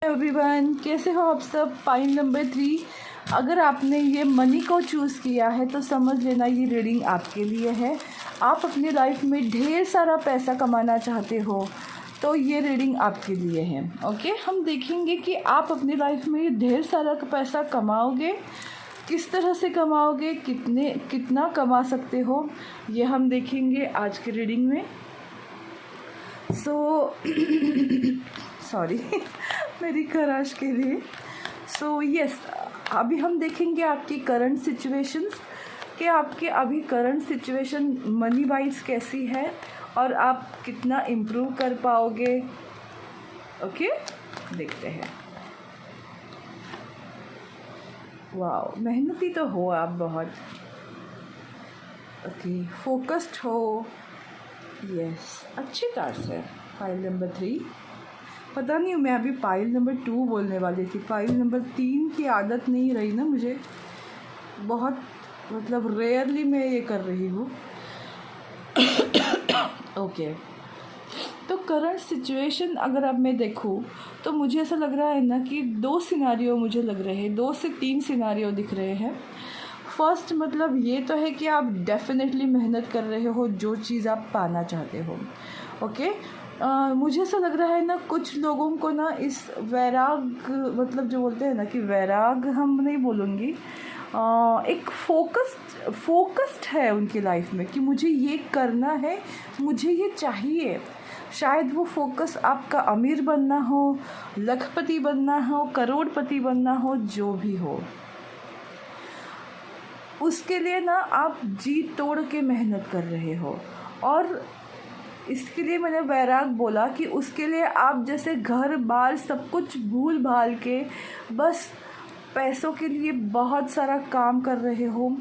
Everyone, कैसे हो आप सब। पाइल नंबर 3, अगर आपने ये मनी को चूज़ किया है तो समझ लेना ये रीडिंग आपके लिए है। आप अपनी लाइफ में ढेर सारा पैसा कमाना चाहते हो तो ये रीडिंग आपके लिए है। ओके, हम देखेंगे कि आप अपनी लाइफ में ढेर सारा पैसा कमाओगे, किस तरह से कमाओगे, कितना कमा सकते हो, ये हम देखेंगे आज की रीडिंग में। सॉरी मेरी खराश के लिए। यस, अभी हम देखेंगे आपकी करंट सिचुएशंस कि आपके अभी करंट सिचुएशन मनी वाइज कैसी है और आप कितना इम्प्रूव कर पाओगे। ओके, देखते हैं। वाओ, मेहनती तो हो आप बहुत। ओके, फोकस्ड हो। यस, अच्छी कार्ड्स है। पाइल नंबर 3, पता नहीं मैं अभी पाइल नंबर 2 बोलने वाली थी। पाइल नंबर 3 की आदत नहीं रही ना मुझे, बहुत मतलब रेयरली मैं ये कर रही हूँ। ओके, तो करंट सिचुएशन अगर अब मैं देखूँ तो मुझे ऐसा लग रहा है ना कि 2 सिनारियो मुझे लग रहे हैं, 2 से 3 सिनारियो दिख रहे हैं। फर्स्ट मतलब ये तो है कि आप डेफिनेटली मेहनत कर रहे हो जो चीज़ आप पाना चाहते हो। ओके, मुझे ऐसा लग रहा है ना कुछ लोगों को ना इस वैराग, मतलब जो बोलते हैं ना कि वैराग हम नहीं बोलूँगी, एक फोकस्ड है उनकी लाइफ में कि मुझे ये करना है, मुझे ये चाहिए। शायद वो फोकस आपका अमीर बनना हो, लखपति बनना हो, करोड़पति बनना हो, जो भी हो, उसके लिए ना आप जी तोड़ के मेहनत कर रहे हो। और इसके लिए मैंने वैराग बोला कि उसके लिए आप जैसे घर बार सब कुछ भूल भाल के बस पैसों के लिए बहुत सारा काम कर रहे हो।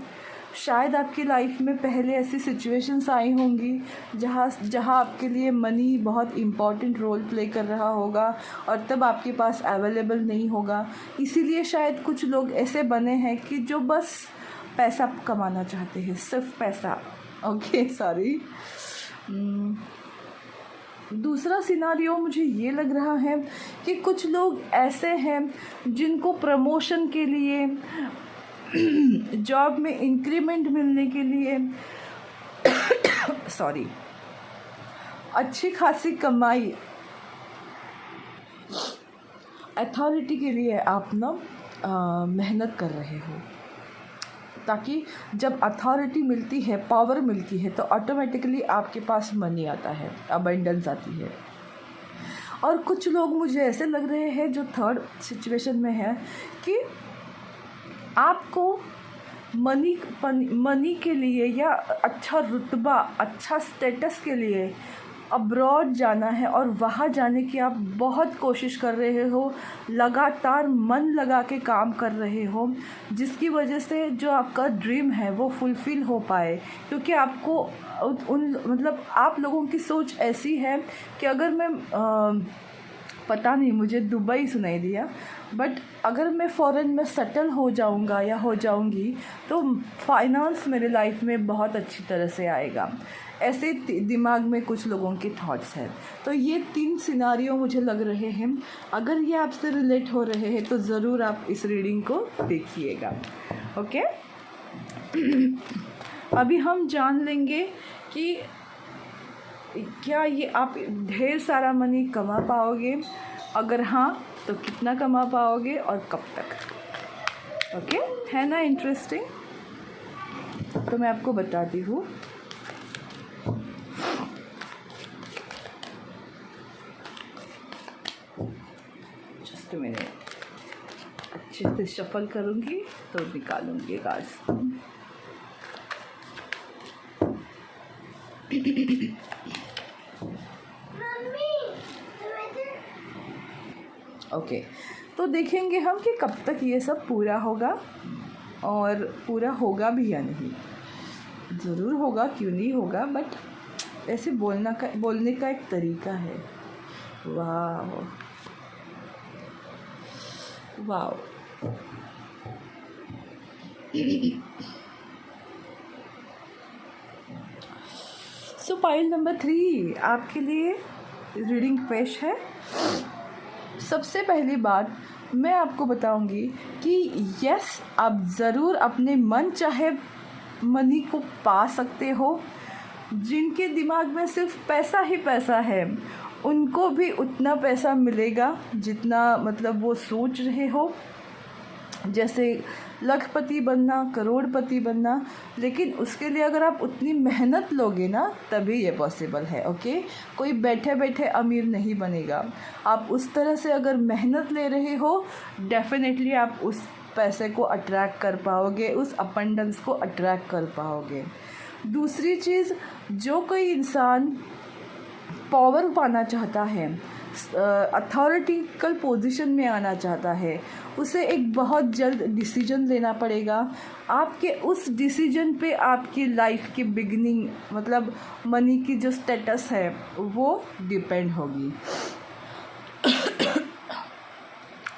शायद आपकी लाइफ में पहले ऐसी सिचुएशंस आई होंगी जहाँ आपके लिए मनी बहुत इम्पॉर्टेंट रोल प्ले कर रहा होगा और तब आपके पास अवेलेबल नहीं होगा। इसीलिए शायद कुछ लोग ऐसे बने हैं कि जो बस पैसा कमाना चाहते हैं, सिर्फ पैसा। Okay, sorry. दूसरा सिनारियो मुझे ये लग रहा है कि कुछ लोग ऐसे हैं जिनको प्रमोशन के लिए, जॉब में इंक्रीमेंट मिलने के लिए, सॉरी, अच्छी खासी कमाई, अथॉरिटी के लिए आप ना मेहनत कर रहे हो, ताकि जब अथॉरिटी मिलती है, पावर मिलती है, तो ऑटोमेटिकली आपके पास मनी आता है, अबंडेंस आती है। और कुछ लोग मुझे ऐसे लग रहे हैं जो थर्ड सिचुएशन में है कि आपको मनी के लिए या अच्छा रुतबा, अच्छा स्टेटस के लिए अब्रॉड जाना है और वहाँ जाने की आप बहुत कोशिश कर रहे हो, लगातार मन लगा के काम कर रहे हो, जिसकी वजह से जो आपका ड्रीम है वो फुलफ़िल हो पाए। क्योंकि आपको मतलब आप लोगों की सोच ऐसी है कि अगर मैं पता नहीं, मुझे दुबई सुनाई दिया, बट अगर मैं फ़ॉरेन में सेटल हो जाऊंगा या हो जाऊंगी तो फाइनेंस मेरे लाइफ में बहुत अच्छी तरह से आएगा। ऐसे दिमाग में कुछ लोगों के थॉट्स हैं। तो ये 3 सिनारियो मुझे लग रहे हैं। अगर ये आपसे रिलेट हो रहे हैं तो ज़रूर आप इस रीडिंग को देखिएगा। ओके, अभी हम जान लेंगे कि क्या ये आप ढेर सारा मनी कमा पाओगे, अगर हाँ तो कितना कमा पाओगे और कब तक। ओके, है ना इंटरेस्टिंग। तो मैं आपको बताती हूँ। जस्ट मिनट, अच्छे से शफल करूँगी तो निकालूँगी कार्ड्स। ओके, तो देखेंगे हम कि कब तक ये सब पूरा होगा और पूरा होगा भी या नहीं। ज़रूर होगा, क्यों नहीं होगा, बट ऐसे बोलने का एक तरीका है। वाह वाह। पाइल नंबर 3 आपके लिए रीडिंग पेश है। सबसे पहली बात मैं आपको बताऊंगी कि यस, आप ज़रूर अपने मन चाहे मनी को पा सकते हो। जिनके दिमाग में सिर्फ पैसा ही पैसा है उनको भी उतना पैसा मिलेगा जितना मतलब वो सोच रहे हो, जैसे लखपति बनना, करोड़पति बनना। लेकिन उसके लिए अगर आप उतनी मेहनत लोगे ना तभी ये पॉसिबल है। ओके, कोई बैठे बैठे अमीर नहीं बनेगा। आप उस तरह से अगर मेहनत ले रहे हो डेफिनेटली आप उस पैसे को अट्रैक्ट कर पाओगे, उस अबंडेंस को अट्रैक्ट कर पाओगे। दूसरी चीज़, जो कोई इंसान पावर पाना चाहता है, अथॉरिटिकल पोजीशन में आना चाहता है, उसे एक बहुत जल्द डिसीजन लेना पड़ेगा। आपके उस डिसीजन पे आपकी लाइफ की बिगिनिंग मतलब मनी की जो स्टेटस है वो डिपेंड होगी।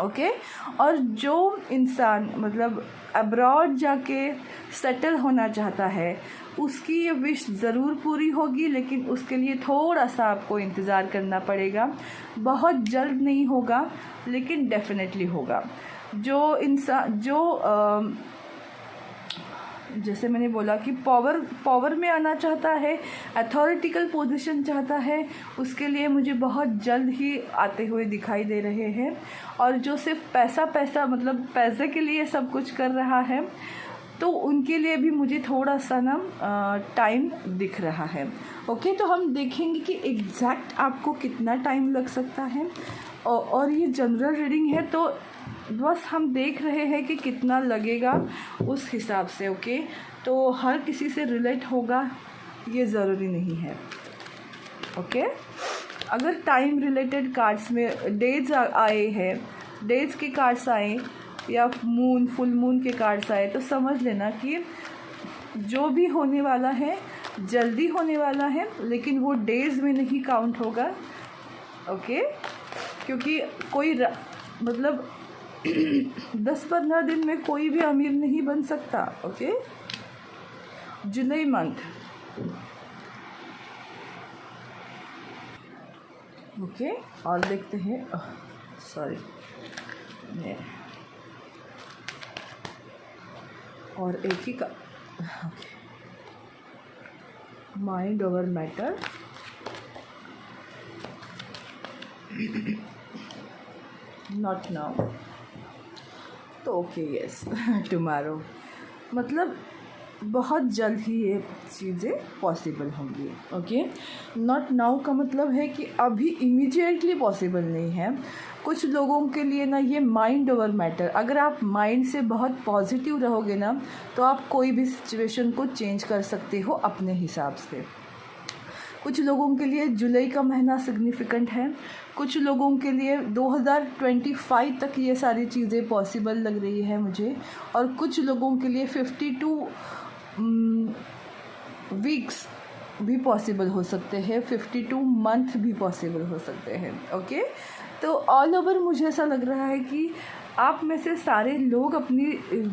ओके और जो इंसान मतलब अब्रॉड जाके सेटल होना चाहता है उसकी ये विश ज़रूर पूरी होगी, लेकिन उसके लिए थोड़ा सा आपको इंतज़ार करना पड़ेगा। बहुत जल्द नहीं होगा लेकिन डेफिनेटली होगा। जो इंसान जैसे मैंने बोला कि पावर में आना चाहता है, अथॉरिटिकल पोजीशन चाहता है, उसके लिए मुझे बहुत जल्द ही आते हुए दिखाई दे रहे हैं। और जो सिर्फ पैसा मतलब पैसे के लिए सब कुछ कर रहा है तो उनके लिए भी मुझे थोड़ा सा ना टाइम दिख रहा है। ओके, तो हम देखेंगे कि एग्जैक्ट आपको कितना टाइम लग सकता है। और ये जनरल रीडिंग है तो बस हम देख रहे हैं कि कितना लगेगा उस हिसाब से। ओके, तो हर किसी से रिलेट होगा ये ज़रूरी नहीं है। ओके, अगर टाइम रिलेटेड कार्ड्स में डेज आए हैं, डेज के कार्ड्स आए या मून फुल मून के कार्ड्स आए तो समझ लेना कि जो भी होने वाला है जल्दी होने वाला है, लेकिन वो डेज़ में नहीं काउंट होगा। ओके, क्योंकि कोई मतलब 10-15 दिन में कोई भी अमीर नहीं बन सकता। ओके, जुलाई मंथ। ओके, और देखते हैं, सॉरी और एक ही का mind over matter, not now, तो ओके यस टुमारो, मतलब बहुत जल्द ही ये चीज़ें पॉसिबल होंगी। ओके, नॉट नाउ का मतलब है कि अभी इमीडिएटली पॉसिबल नहीं है। कुछ लोगों के लिए ना ये माइंड ओवर मैटर, अगर आप माइंड से बहुत पॉजिटिव रहोगे ना तो आप कोई भी सिचुएशन को चेंज कर सकते हो अपने हिसाब से। कुछ लोगों के लिए जुलाई का महीना सिग्निफिकेंट है, कुछ लोगों के लिए 2025 तक ये सारी चीज़ें पॉसिबल लग रही है मुझे, और कुछ लोगों के लिए 52 वीक्स भी पॉसिबल हो सकते हैं, 52 मंथ भी पॉसिबल हो सकते हैं। ओके, तो ऑल ओवर मुझे ऐसा लग रहा है कि आप में से सारे लोग अपनी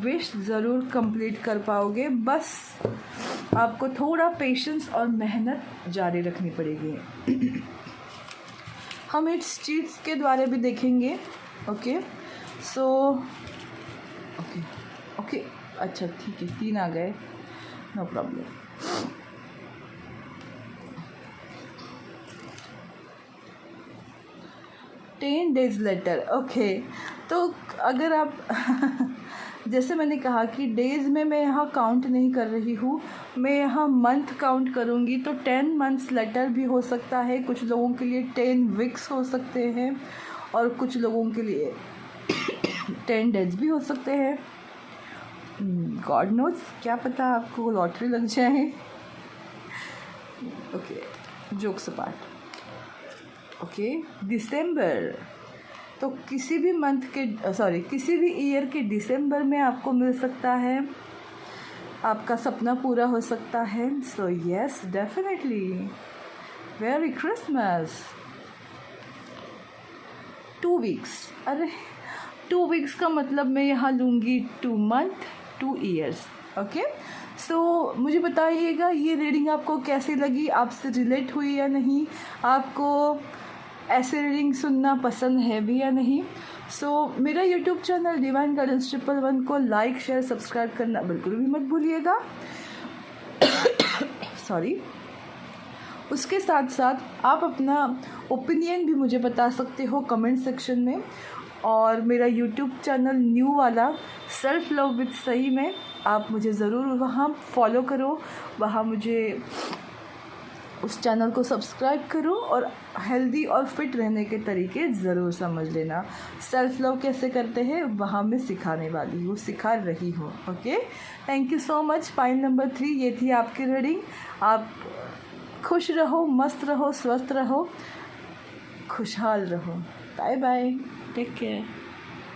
विश ज़रूर कंप्लीट कर पाओगे, बस आपको थोड़ा पेशेंस और मेहनत जारी रखनी पड़ेगी। हम इस चीज़ के द्वारा भी देखेंगे। ओके, सो ओके अच्छा ठीक है, 3 आ गए, no problem. Ten days later. Okay, तो अगर आप जैसे मैंने कहा कि डेज़ में मैं यहाँ काउंट नहीं कर रही हूँ, मैं यहाँ मंथ काउंट करूँगी, तो 10 मंथ्स लेटर भी हो सकता है, कुछ लोगों के लिए 10 वीक्स हो सकते हैं, और कुछ लोगों के लिए 10 डेज भी हो सकते हैं। गॉड नोज, क्या पता आपको लॉटरी लग जाए। Okay, jokes apart. ओके, दिसंबर, तो किसी भी मंथ के किसी भी ईयर के दिसंबर में आपको मिल सकता है, आपका सपना पूरा हो सकता है। So yes definitely, very Christmas. 2 weeks, अरे 2 वीक्स का मतलब मैं यहाँ लूँगी 2 मंथ 2 ईयर्स। ओके, सो मुझे बताइएगा ये रीडिंग आपको कैसी लगी, आपसे रिलेट हुई या नहीं, आपको ऐसे रीडिंग सुनना पसंद है भी या नहीं। सो मेरा यूट्यूब चैनल डिवाइन गाइडेंस 111 को लाइक शेयर सब्सक्राइब करना बिल्कुल भी मत भूलिएगा। सॉरी। उसके साथ साथ आप अपना ओपिनियन भी मुझे बता सकते हो कमेंट सेक्शन में। और मेरा यूट्यूब चैनल न्यू वाला सेल्फ लव विद सही में आप मुझे ज़रूर वहाँ फॉलो करो, वहाँ मुझे उस चैनल को सब्सक्राइब करो और हेल्दी और फिट रहने के तरीके ज़रूर समझ लेना। सेल्फ लव कैसे करते हैं वहाँ मैं सिखाने वाली हूँ, सिखा रही हूँ। Okay, thank you so much. Pile number 3 ये थी आपकी रीडिंग। आप खुश रहो, मस्त रहो, स्वस्थ रहो, खुशहाल रहो। Bye bye, take care.